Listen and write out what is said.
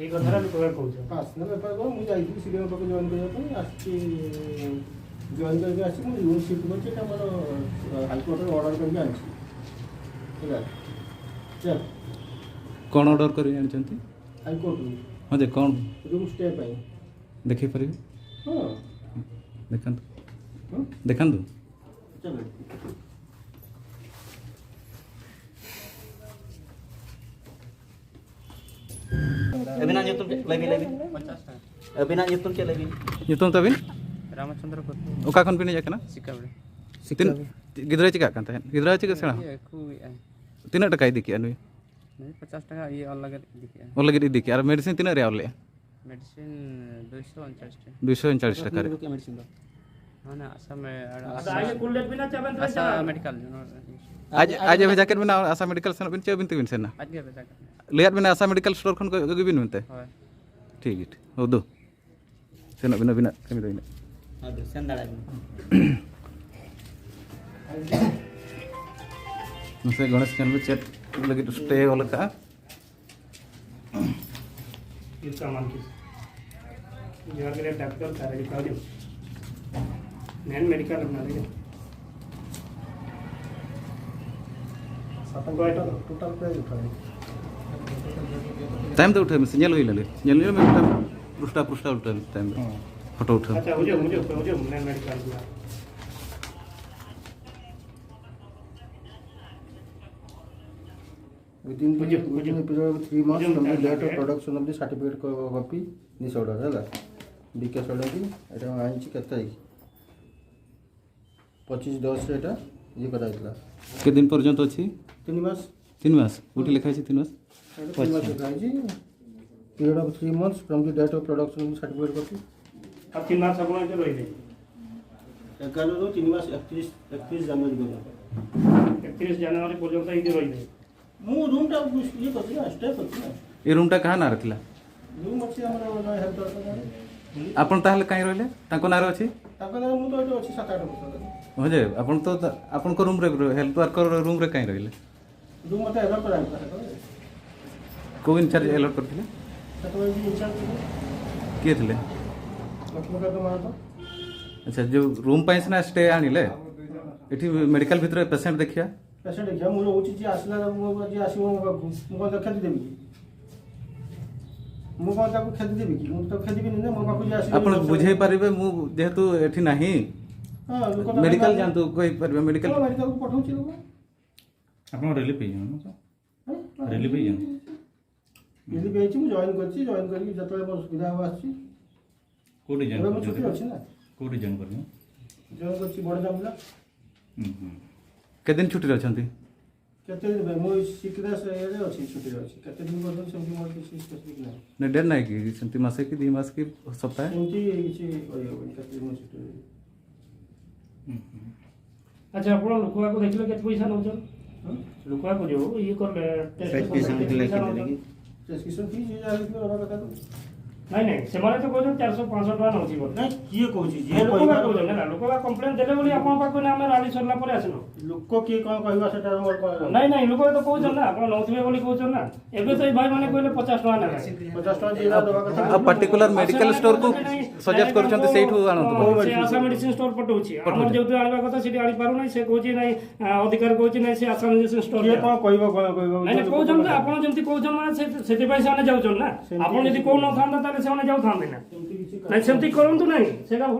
এই কথাটা আমি কবে কହୁଛ পার্সোনাল ব্যাপার কো মু যাইছি সিডিএম পাকে জয়েন করিয়া পই আসছি জয়েন করিয়া আসছি মু রুম শিফট করছি এটা আমার হাইকোর্টের অর্ডার করিয়া আনছি ঠিক আছে চল कौन ऑर्डर कर जानते हाईकोर्ट हाँ जे कौन रूम स्टे पाई देखी पारे हां देखा हां देखा चलो अभिना nyutum lagi lagi 50 টাকা अभिना nyutum चे lagi nyutum तबिन रामचंद्र को ओका खन पिने जाकना सिकाबड़े तीन गिदरा चिका कान तहन गिदरा चिका सेणा ये कुई तीना टका इदिकी अनु नहीं 50 টাকা ये और लगे दिखे ओ लगे इदिकी और मेडिसिन तीना रे आवले मेडिसिन 249 টাকা 239 टका रे मेडिसिन दो हां ना असम में आगे कुललेट बिना चाबन तो आशा मेडिकल आज आज अभी जाकेट बिना आशा मेडिकल सेना बिन चबिन तिबिन सेना आज के बेटा लेयर बिना आशा मेडिकल स्टोर खन को गबिन मनते हां ठीक है हो दो सेना बिना बिना कमी दोइना हां दो संदाड़ा मुझे गणेश चैनल में चेक लगे स्टे वाला का इसका मान किस जगह के लिए डॉक्टर सारे दिखा दो नैन मेडिकल बना देंगे सातन को टोटल प्राइस उठाए टाइम तो उठे में सिग्नल होई लले सिग्नल में उठा पृष्ठा पृष्ठा उठा टाइम फोटो उठा अच्छा मुझे नैन मेडिकल बना within the period of 3 months from the date of production of the certificate copy this order है विकास order की এটা আইনছি কত তারিখ 25/10 রে এটা ये করা হইছিল के दिन पर्यंत अछि 3 मास 3 मास उठी लिखा छै 3 मास 3 मास लिखाइছি period of 3 months from the date of production of the certificate copy अब 3 मास अपन के रही 11 ରୁ 3 मास 31 ଜାନୁଆରୀ ପର୍ଯ୍ୟନ୍ତ 31 ଜାନୁଆରୀ ପର୍ଯ୍ୟନ୍ତ ଏଇଠି ରହିବେ ମୁଁ ରୁମ୍ ଟା ଇଏ କରିଛି ନା ଷ୍ଟେ କରିଛି ନା ए रूम टा कहाँ ना रखला ରୁମ୍ ଅଛି ଆମର ହେଲ୍ଥ ଡିପାର୍ଟମେଣ୍ଟ आपण ताहले काई रहले ताको नार अछि ତାଙ୍କ ନାଁ ମୁଁ ତ ଏଠି ଅଛି 7-8 ବର୍ଷ हो जे आपण तो आपण को रूम रे हेल्थ वर्कर रूम रे काई रहले ରୁମ୍ ମତେ ଏଲଟ୍ କରାଯାଇଥିଲା को इंचार्ज अलॉट करथिले ସେତେବେଳେ ବି ଇନଚାର୍ଜ ଥିଲେ के थिले ଲକ୍ଷ୍ମୀକାନ୍ତ ମହାନ୍ତ अच्छा जो रूम पाइस ना स्टे आनिले एठी मेडिकल भितर पेशेंट देखिया ପେସେଣ୍ଟ ଦେଖିବା ମୁଁ ରହୁଛି ଯିଏ ଆସିଲା ଯିଏ ଆସିବ ମୋ ପାଖକୁ ମୁଁ କ'ଣ ତାକୁ କ୍ଷତି ଦେବି କି ମୁଁ କ'ଣ ତାକୁ କ୍ଷତି ଦେବି କି ମୁଁ ତ କ୍ଷତି ବିନି ନା ମୋ ପାଖକୁ ଯିଏ ଆସିବ आपण बुझे परिबे मु जेहेतु एठी नाही ହଁ ଲୋକ मेडिकल जानतु कोई परिबे मेडिकल ମେଡ଼ିକାଲକୁ ପଠାଉଛି ଲୋକ आपण रिलीफ पे रिलीफ पे ରିଲିଫ୍ ହେଇଛି ମୁଁ ଜଏନ୍ କରିଛି ଜଏନ୍ କରିକି ଯେତେବେଳେ ମୋର ସୁବିଧା ହେବ ଆସିଛି कोडी ଏବେ ମୁଁ ଛୁଟି ଅଛି ନା कोडी जन करनी ଜଏନ୍ କରିଛି ବଡ଼ ଜାମିଲା के दिन छुट्टी रहछंती କେତେ ଦିନ ପାଇଁ ମୁଁ ସିକନେସ୍ ଇଏରେ ଅଛି ଛୁଟିରେ ଅଛି କେତେ ଦିନ ପର୍ଯ୍ୟନ୍ତ ସେମିତି ମୋର କିଛି ସ୍ପେସିଫିକ୍ ନାହିଁ ने डेट नाही की सेंती मासे की 2 मास की सप्ताह ସେମିତି କିଛି କହିହେବନି କେତେ ଦିନ ଛୁଟି अच्छा आपण लोकवा को देखले केते पैसा नउछन लोकवा को जो ये करले प्रेस्क्रिप्शन लिखले ପ୍ରେସ୍କ୍ରିପସନ୍ ଫିସ୍ ଇଏ ଯାହା ହେଇଥିବ ଅଲଗା କଥା नहीं नहीं सेमाने तो कहछन 400 500 टका नउछि बोल ନାଇଁ କିଏ କହୁଛି ଯିଏ लोकवा କହିବା कहछन ना लोकवा कंप्लेन देले बोली आपण पाको ना हम राली सरला परे आसनो ଲୋକ କିଏ କ'ଣ କହିବା ସେଟା ମୋର କ'ଣ नहीं नहीं लोकवा तो कहछन ना आपण नउथिबे बोली कहछन ना एबे तो भाई माने कहले 50 टका ना 50 ଟଙ୍କା ଯିଏ ଯାହା ଦେବା କଥା अब पर्टिकुलर मेडिकल स्टोर को सजेस्ट करछंती सेठु आनंद से आशा मेडिसिन स्टोर पटौछि हमर जेउते आनिबा କଥା सेठी आनि पारु नै से कहछि नै अधिकार कहछि नै से आशा मेडिसिन स्टोर କିଏ କ'ଣ କହିବ କ'ଣ କହିବ नहीं नहीं कहछन ना आपण जेमति कहछन ना सेति पैसा आने जाउछन ना आपण यदि कोन न थांदा ताले से आने जाउ थांदे ना ସେମିତି କିଛି नहीं सेमती करंतु नहीं सेगा